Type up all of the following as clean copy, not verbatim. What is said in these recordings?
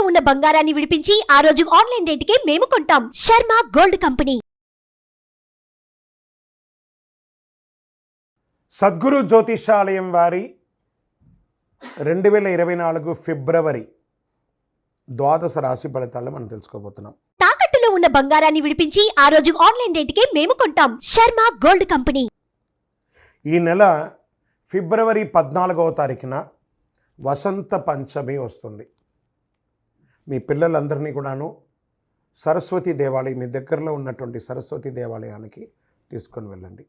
ఉన్న బంగారాన్ని విడిపించి ఆ రోజు ఆన్లైన్ రేటుకే మేము కొంటాం. Sharma gold company. సద్గురు జ్యోతిషాలయం వారి 2024 ఫిబ్రవరి ద్వాదశ రాశి ఫలితాలను మనం తెలుసుకోబోతున్నాం. తాకట్టులో ఉన్న బంగారాన్ని విడిపించి ఆ రోజు ఆన్లైన్ రేటుకే మేము కొంటాం. Sharma gold company. ఈ నెల ఫిబ్రవరి 14వ తారీఖున వసంత పంచమి వస్తుంది. మీ పిల్లలందరినీ కూడాను సరస్వతి దేవాలయం, మీ దగ్గరలో ఉన్నటువంటి సరస్వతి దేవాలయానికి తీసుకొని వెళ్ళండి,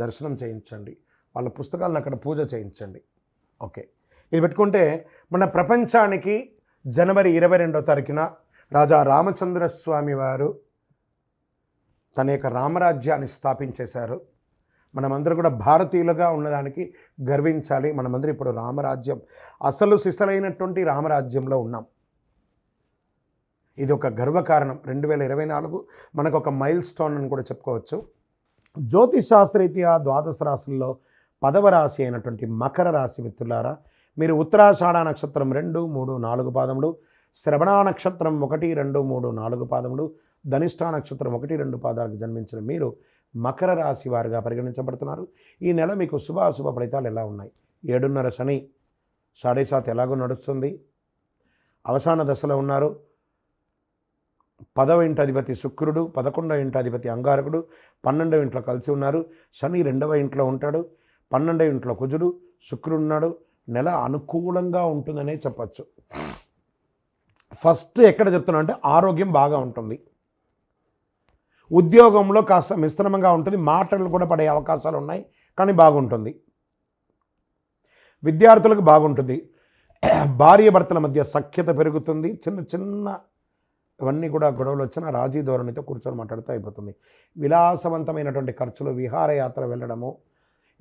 దర్శనం చేయించండి, వాళ్ళ పుస్తకాలను అక్కడ పూజ చేయించండి. ఓకే, ఇది పెట్టుకుంటే మన ప్రపంచానికి జనవరి 22వ తారీఖున రాజా రామచంద్రస్వామి వారు తన యొక్క రామరాజ్యాన్ని స్థాపించేశారు. మనమందరూ కూడా భారతీయులుగా ఉన్నదానికి గర్వించాలి. మనమందరం ఇప్పుడు రామరాజ్యం, అసలు సిసలైనటువంటి రామరాజ్యంలో ఉన్నాం. ఇది ఒక గర్వకారణం. 2024 మనకు ఒక మైల్ స్టోన్ అని కూడా చెప్పుకోవచ్చు. జ్యోతిష్ శాస్త్రరీత్యా ద్వాదశ రాశుల్లో 10వ రాశి అయినటువంటి మకర రాశి మిత్రులారా, మీరు ఉత్తరాషాఢ నక్షత్రం 2, 3, 4 పాదములు, శ్రవణ నక్షత్రం 1, 2, 3, 4 పాదములు, ధనిష్ఠ నక్షత్రం 1, 2 పాదాలకు జన్మించిన మీరు మకర రాశి వారుగా పరిగణించబడుతున్నారు. ఈ నెల మీకు శుభాశుభ ఫలితాలు ఎలా ఉన్నాయి? 7.5 శని 7.5 ఎలాగో నడుస్తుంది, అవసాన దశలో ఉన్నారు. 10వ ఇంటి అధిపతి శుక్రుడు, 11వ ఇంటి అధిపతి అంగారకుడు 12వ ఇంట్లో కలిసి ఉన్నారు. శని 2వ ఇంట్లో ఉంటాడు, 12వ ఇంట్లో కుజుడు, శుక్రుడు ఉన్నాడు. నెల అనుకూలంగా ఉంటుందనే చెప్పచ్చు. ఫస్ట్ ఎక్కడ చెప్తున్నా అంటే ఆరోగ్యం బాగా ఉంటుంది. ఉద్యోగంలో కాస్త మిశ్రమంగా ఉంటుంది, మాటలు కూడా పడే అవకాశాలు ఉన్నాయి, కానీ బాగుంటుంది. విద్యార్థులకు బాగుంటుంది. భార్య భర్తల మధ్య సఖ్యత పెరుగుతుంది. చిన్న చిన్న ఇవన్నీ కూడా గొడవలు వచ్చినా రాజీ ధోరణితో కూర్చొని మాట్లాడుతూ అయిపోతుంది. విలాసవంతమైనటువంటి ఖర్చులు, విహారయాత్ర వెళ్ళడము,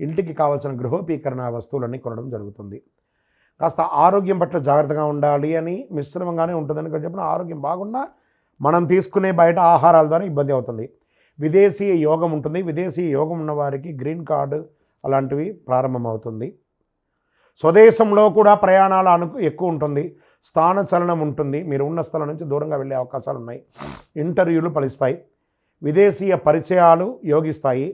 ఇంటికి కావాల్సిన గృహోపీకరణ వస్తువులన్నీ కొనడం జరుగుతుంది. కాస్త ఆరోగ్యం పట్ల జాగ్రత్తగా ఉండాలి అని, మిశ్రమంగానే ఉంటుందని చెప్పిన ఆరోగ్యం బాగున్నా మనం తీసుకునే బయట ఆహారాల ద్వారా ఇబ్బంది అవుతుంది. విదేశీయ యోగం ఉంటుంది. విదేశీయ యోగం ఉన్న వారికి గ్రీన్ కార్డు అలాంటివి ప్రారంభమవుతుంది. స్వదేశంలో కూడా ప్రయాణాలు ఎక్కువ ఉంటుంది. స్థాన చలనం ఉంటుంది. మీరు ఉన్న స్థలం నుంచి దూరంగా వెళ్ళే అవకాశాలు ఉన్నాయి. ఇంటర్వ్యూలు ఫలిస్తాయి. విదేశీయ పరిచయాలు యోగిస్తాయి.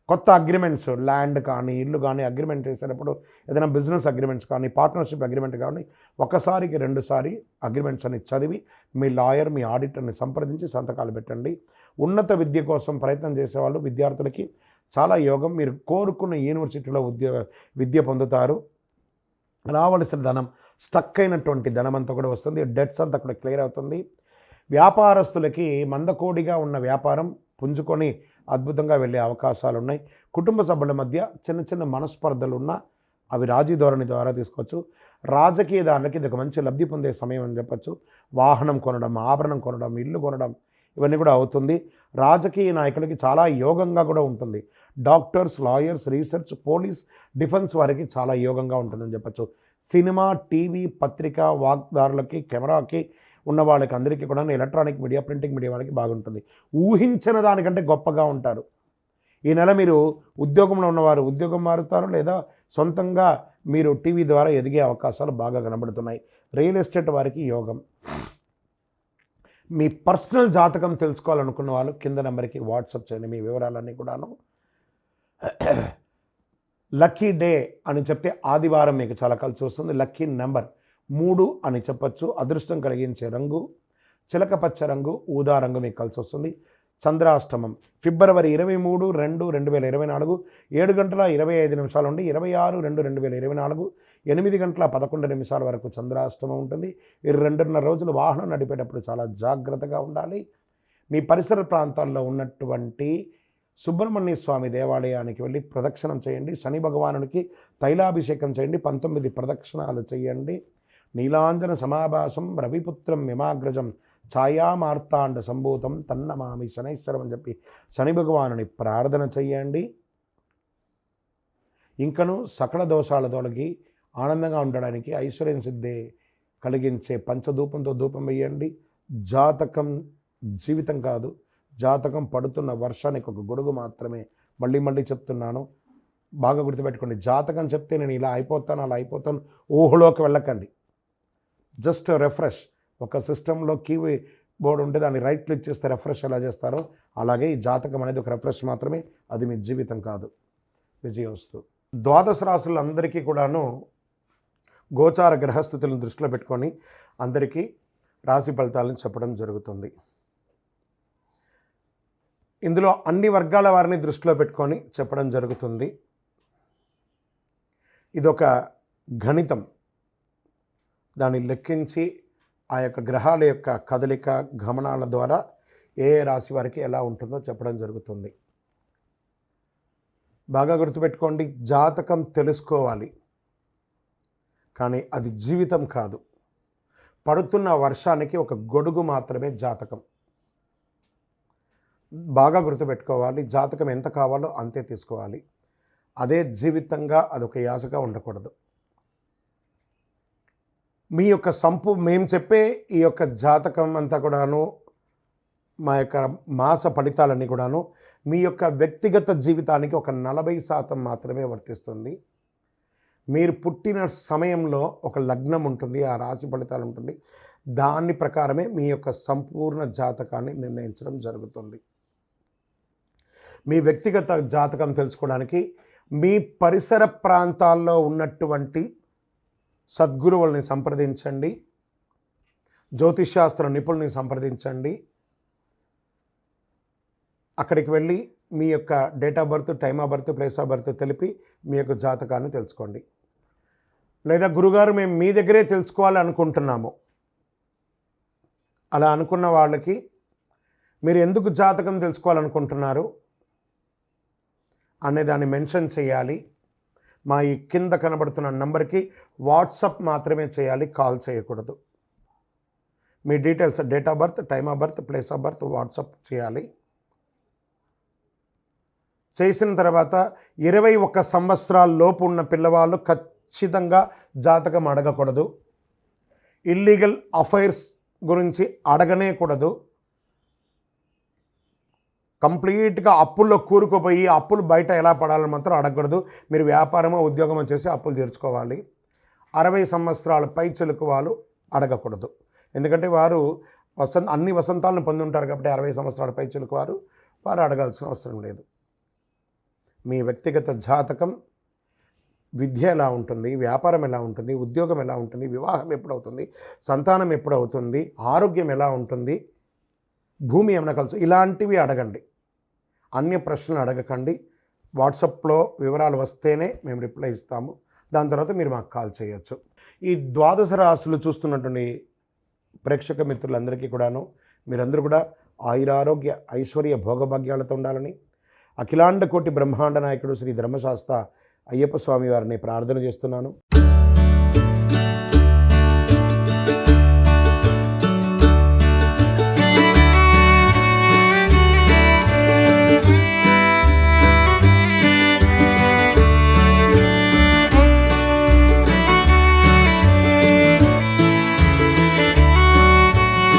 కొత్త అగ్రిమెంట్స్, ల్యాండ్ కానీ ఇల్లు కానీ అగ్రిమెంట్ చేసేటప్పుడు, ఏదైనా బిజినెస్ అగ్రిమెంట్స్ కానీ పార్ట్నర్షిప్ అగ్రిమెంట్ కానీ ఒకసారికి 2 సారి అగ్రిమెంట్స్ అని చదివి మీ లాయర్, మీ ఆడిటర్ని సంప్రదించి సంతకాలు పెట్టండి. ఉన్నత విద్య కోసం ప్రయత్నం చేసేవాళ్ళు, విద్యార్థులకి చాలా యోగం. మీరు కోరుకున్న యూనివర్సిటీలో విద్య పొందుతారు. రావలసిన ధనం, స్టక్ అయినటువంటి ధనం అంతా కూడా వస్తుంది. డెట్స్ అంతా కూడా క్లియర్ అవుతుంది. వ్యాపారస్తులకి మందకోడిగా ఉన్న వ్యాపారం పుంజుకొని అద్భుతంగా వెళ్ళే అవకాశాలు ఉన్నాయి. కుటుంబ సభ్యుల మధ్య చిన్న చిన్న మనస్పర్ధలు ఉన్నా అవి రాజీ ధోరణి ద్వారా తీసుకోవచ్చు. రాజకీయదారులకి ఇది ఒక మంచి లబ్ధి పొందే సమయం అని చెప్పచ్చు. వాహనం కొనడం, ఆభరణం కొనడం, ఇల్లు కొనడం ఇవన్నీ కూడా అవుతుంది. రాజకీయ నాయకులకి చాలా యోగంగా కూడా ఉంటుంది. Doctors, lawyers, research, police, defence వారికి చాలా యోగంగా ఉంటుందని చెప్పచ్చు. సినిమా, టీవీ, పత్రిక, వాగ్దారులకి, కెమెరాకి ఉన్న వాళ్ళకి అందరికీ కూడా ఎలక్ట్రానిక్ మీడియా, ప్రింటింగ్ మీడియా వాళ్ళకి బాగుంటుంది. ఊహించిన దానికంటే గొప్పగా ఉంటారు. ఈ నెల మీరు ఉద్యోగంలో ఉన్నవారు ఉద్యోగం మారుతారు, లేదా సొంతంగా మీరు టీవీ ద్వారా ఎదిగే అవకాశాలు బాగా కనబడుతున్నాయి. రియల్ ఎస్టేట్ వారికి యోగం. మీ పర్సనల్ జాతకం తెలుసుకోవాలనుకున్న వాళ్ళు కింద నెంబర్కి వాట్సాప్ చేయండి. మీ వివరాలన్నీ కూడాను. లక్కీ డే అని చెప్తే ఆదివారం మీకు చాలా కలిసి వస్తుంది. లక్కీ నెంబర్ 3 అని చెప్పచ్చు. అదృష్టం కలిగించే రంగు చిలకపచ్చ రంగు, ఊదా రంగు మీకు కలిసి వస్తుంది. చంద్రాష్టమం ఫిబ్రవరి 23, 2, 2024 7 గంటల 25 నిమిషాల నుండి 26, 2, 2024 8 గంటల 11 నిమిషాల వరకు చంద్రాష్టమం ఉంటుంది. ఈ 2.5 రోజులు వాహనం నడిపేటప్పుడు చాలా జాగ్రత్తగా ఉండాలి. మీ పరిసర ప్రాంతాల్లో ఉన్నటువంటి సుబ్రహ్మణ్య స్వామి దేవాలయానికి వెళ్ళి ప్రదక్షిణం చేయండి. శని భగవానునికి తైలాభిషేకం చేయండి. 19 ప్రదక్షిణాలు చేయండి. నీలాంజన సమాభాసం రవిపుత్రం యమాగ్రజం ఛాయామార్తాండ సంభూతం తన్నమామి శనైశ్వరం అని చెప్పి శని భగవానుని ప్రార్థన చెయ్యండి. ఇంకను సకల దోషాల తొలగి ఆనందంగా ఉండడానికి ఐశ్వర్యం సిద్ధి కలిగించే పంచధూపంతో ధూపం వేయండి. జాతకం జీవితం కాదు, జాతకం పడుతున్న వర్షానికి ఒక గొడుగు మాత్రమే. మళ్ళీ చెప్తున్నాను, బాగా గుర్తుపెట్టుకోండి. జాతకం చెప్తే నేను ఇలా అయిపోతాను, అలా అయిపోతాను ఊహలోకి వెళ్ళకండి. Just refresh. ఒక సిస్టంలో కీబోర్డ్ ఉంటే దాన్ని రైట్ క్లిక్ చేస్తే రిఫ్రెష్ ఎలా చేస్తారో అలాగే ఈ జాతకం అనేది ఒక రిఫ్రెష్ మాత్రమే, అది మీ జీవితం కాదు. విజయోస్తు. ద్వాదశ రాశులందరికీ కూడాను గోచార గ్రహస్థితులను దృష్టిలో పెట్టుకొని అందరికీ రాశి ఫలితాలను చెప్పడం జరుగుతుంది. ఇందులో అన్ని వర్గాల వారిని దృష్టిలో పెట్టుకొని చెప్పడం జరుగుతుంది. ఇదొక గణితం. దాన్ని లెక్కించి ఆ యొక్క గ్రహాల యొక్క కదలిక గమనాల ద్వారా ఏ రాశి వారికి ఎలా ఉంటుందో చెప్పడం జరుగుతుంది. బాగా గుర్తుపెట్టుకోండి, జాతకం తెలుసుకోవాలి, కానీ అది జీవితం కాదు. పడుతున్న వర్షానికి ఒక గొడుగు మాత్రమే జాతకం. బాగా గుర్తుపెట్టుకోవాలి, జాతకం ఎంత కావాలో అంతే తీసుకోవాలి. అదే జీవితంగా అదొక యాసగా ఉండకూడదు. మీ యొక్క మేము చెప్పే ఈ యొక్క జాతకం అంతా కూడాను, మా యొక్క మాస ఫలితాలన్నీ కూడాను మీ యొక్క వ్యక్తిగత జీవితానికి ఒక 40% మాత్రమే వర్తిస్తుంది. మీరు పుట్టిన సమయంలో ఒక లగ్నం ఉంటుంది, ఆ రాశి ఫలితాలు ఉంటుంది. దాని ప్రకారమే మీ యొక్క సంపూర్ణ జాతకాన్ని నిర్ణయించడం జరుగుతుంది. మీ వ్యక్తిగత జాతకం తెలుసుకోవడానికి మీ పరిసర ప్రాంతాల్లో ఉన్నటువంటి సద్గురువుల్ని సంప్రదించండి, జ్యోతిష్శాస్త్ర నిపుణుల్ని సంప్రదించండి. అక్కడికి వెళ్ళి మీ యొక్క date of birth, time of birth, place of birth తెలిపి మీ యొక్క జాతకాన్ని తెలుసుకోండి. లేదా గురుగారు మేము మీ దగ్గరే తెలుసుకోవాలి అనుకుంటున్నాము, అలా అనుకున్న వాళ్ళకి మీరు ఎందుకు జాతకం తెలుసుకోవాలనుకుంటున్నారు అనే దాన్ని మెన్షన్ చేయాలి. మా ఈ కింద కనబడుతున్న నంబర్కి వాట్సాప్ మాత్రమే చేయాలి, కాల్ చేయకూడదు. మీ details, date of birth, time of birth, place of birth WhatsApp చేయాలి. చేసిన తర్వాత 21 సంవత్సరాల లోపు ఉన్న పిల్లవాళ్ళు ఖచ్చితంగా జాతకం అడగకూడదు. ఇల్లీగల్ అఫైర్స్ గురించి అడగనే కూడదు. కంప్లీట్గా అప్పుల్లో కూరుకుపోయి అప్పులు బయట ఎలా పడాలని మాత్రం అడగకూడదు. మీరు వ్యాపారమో ఉద్యోగమో చేసి అప్పులు తీర్చుకోవాలి. 60 సంవత్సరాల పై చెలుకు వాళ్ళు అడగకూడదు. ఎందుకంటే వారు అన్ని వసంతాలను పొంది ఉంటారు కాబట్టి 60 సంవత్సరాల పై చెలుకు వారు అడగాల్సిన అవసరం లేదు. మీ వ్యక్తిగత జాతకం, విద్య ఎలా ఉంటుంది, వ్యాపారం ఎలా ఉంటుంది, ఉద్యోగం ఎలా ఉంటుంది, వివాహం ఎప్పుడవుతుంది, సంతానం ఎప్పుడవుతుంది, ఆరోగ్యం ఎలా ఉంటుంది, భూమి ఏమైనా కలుసు, ఇలాంటివి అడగండి. అన్య ప్రశ్నలు అడగకండి. వాట్సాప్లో వివరాలు వస్తేనే మేము రిప్లై ఇస్తాము. దాని తర్వాత మీరు మాకు కాల్ చేయొచ్చు. ఈ ద్వాదశ రాశులు చూస్తున్నటువంటి ప్రేక్షక మిత్రులందరికీ కూడాను మీరందరూ కూడా ఆయురారోగ్య ఐశ్వర్య భోగభాగ్యాలతో ఉండాలని అఖిలాండ కోటి బ్రహ్మాండ నాయకుడు శ్రీ ధర్మశాస్త్ర అయ్యప్ప స్వామి వారిని ప్రార్థన చేస్తున్నాను.